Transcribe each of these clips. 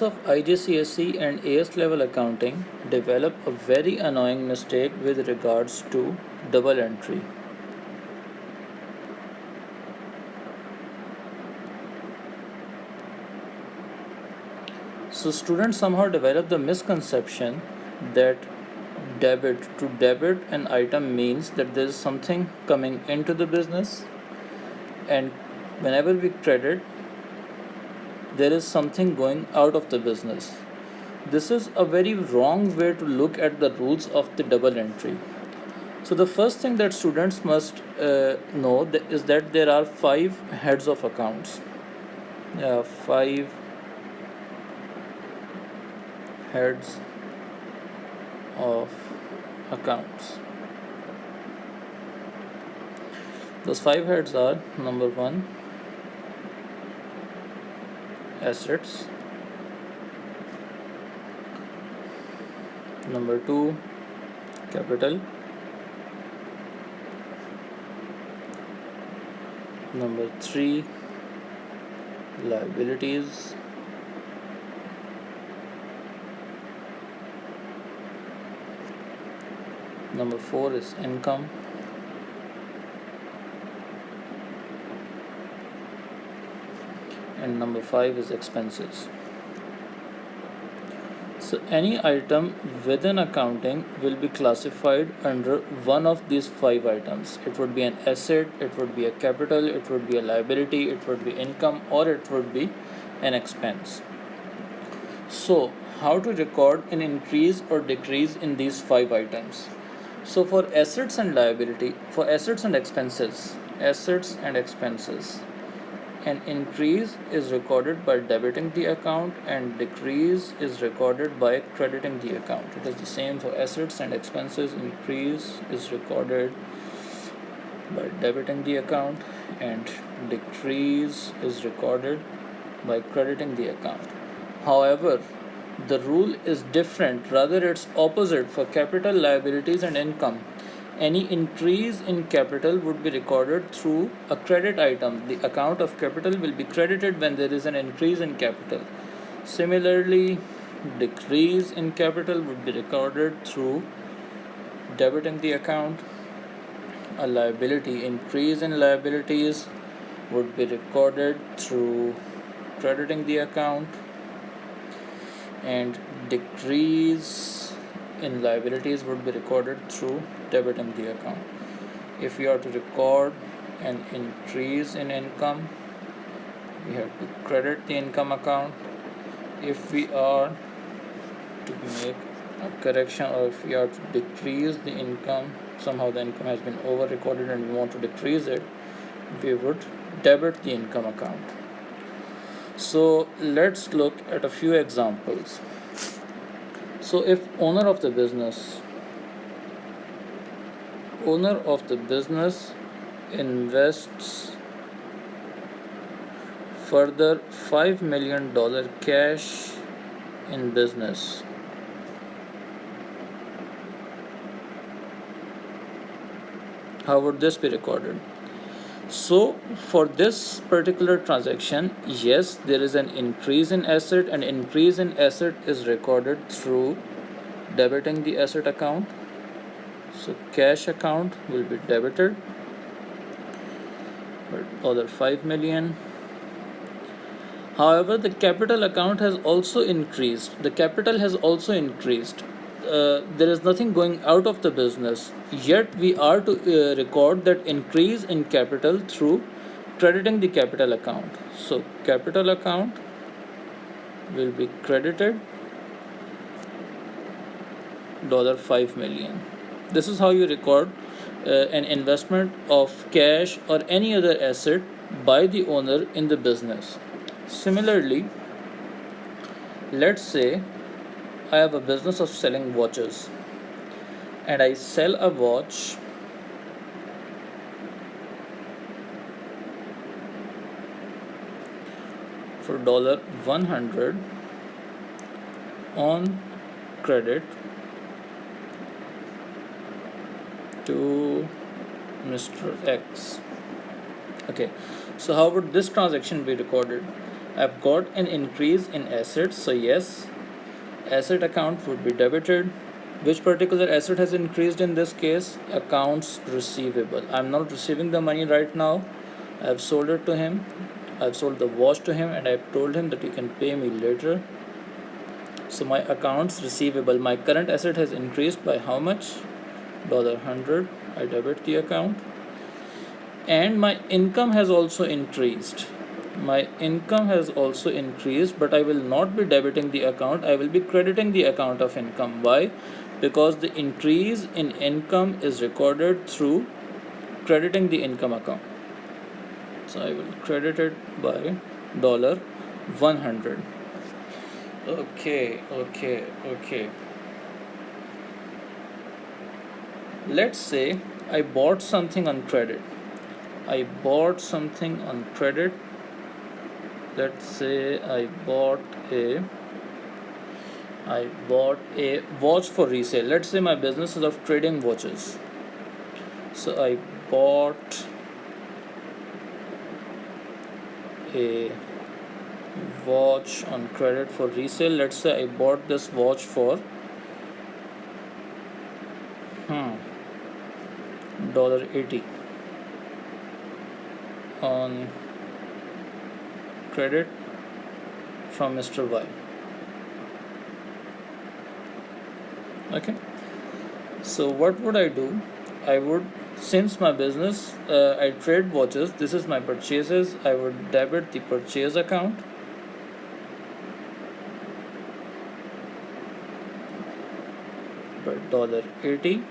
Of IGCSE and AS level accounting develop a very annoying mistake with regards to double entry. So students somehow develop the misconception that to debit an item means that there is something coming into the business, and whenever we credit there is something going out of the business. This is a very wrong way to look at the rules of the double entry. So the first thing that students must know is that there are 5 heads of accounts. 5 heads of accounts. Those 5 heads are: number 1, assets; number 2, capital; number 3, liabilities; number 4 is income; and number 5 is expenses. So any item within accounting will be classified under one of these 5 items. It would be an asset, it would be a capital, it would be a liability, it would be income, or it would be an expense. So how to record an increase or decrease in these 5 items? So for assets and expenses, an increase is recorded by debiting the account and decrease is recorded by crediting the account. It is the same for assets and expenses. Increase is recorded by debiting the account and decrease is recorded by crediting the account. However, the rule is different, rather it's opposite for capital, liabilities and income. Any increase in capital would be recorded through a credit item. The account of capital will be credited when there is an increase in capital. Similarly, decrease in capital would be recorded through debiting the account. A liability increase in liabilities would be recorded through crediting the account, and decrease in liabilities would be recorded through debiting the account. If we are to record an increase in income, we have to credit the income account. If we are to make a correction, or if we are to decrease the income, somehow the income has been over recorded and we want to decrease it, we would debit the income account. So let's look at a few examples. So if owner of the business invests further $5 million cash in business, how would this be recorded? So for this particular transaction, yes, there is an increase in asset, and increase in asset is recorded through debiting the asset account. So cash account will be debited for other 5 million. However, the capital account has also increased. There is nothing going out of the business, yet we are to record that increase in capital through crediting the capital account. So capital account will be credited $5 million. This is how you record an investment of cash or any other asset by the owner in the business. Similarly, let's say I have a business of selling watches, and I sell a watch for $100 on credit to Mr. X. Okay, so how would this transaction be recorded? I've got an increase in assets, so yes, asset account would be debited. Which particular asset has increased in this case? Accounts receivable. I'm not receiving the money right now. I've sold it to him. I've sold the watch to him and I've told him that you can pay me later. So my accounts receivable, my current asset has increased by how much? $100. I debit the account. And my income has also increased. My income has also increased, but I will not be debiting the account. I will be crediting the account of income. Why? Because the increase in income is recorded through crediting the income account. So I will credit it by $100. Okay. Let's say I bought something on credit. Let's say I bought a watch for resale. Let's say my business is of trading watches. So I bought a watch on credit for resale. Let's say I bought this watch for $80 on credit from Mr. Y. Okay, so what would I do? I would, since my business, I trade watches, this is my purchases, I would debit the purchase account. By $80.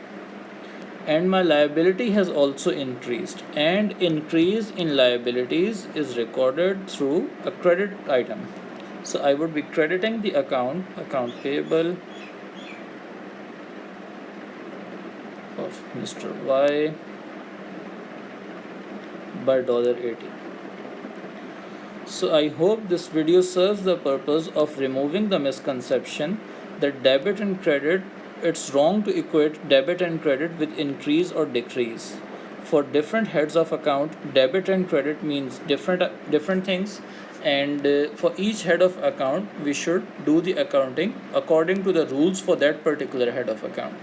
And my liability has also increased, and increase in liabilities is recorded through a credit item. So I would be crediting the account payable of Mr. Y by $80. So I hope this video serves the purpose of removing the misconception that debit and credit, it's wrong to equate debit and credit with increase or decrease. For different heads of account, debit and credit means different things, and for each head of account we should do the accounting according to the rules for that particular head of account.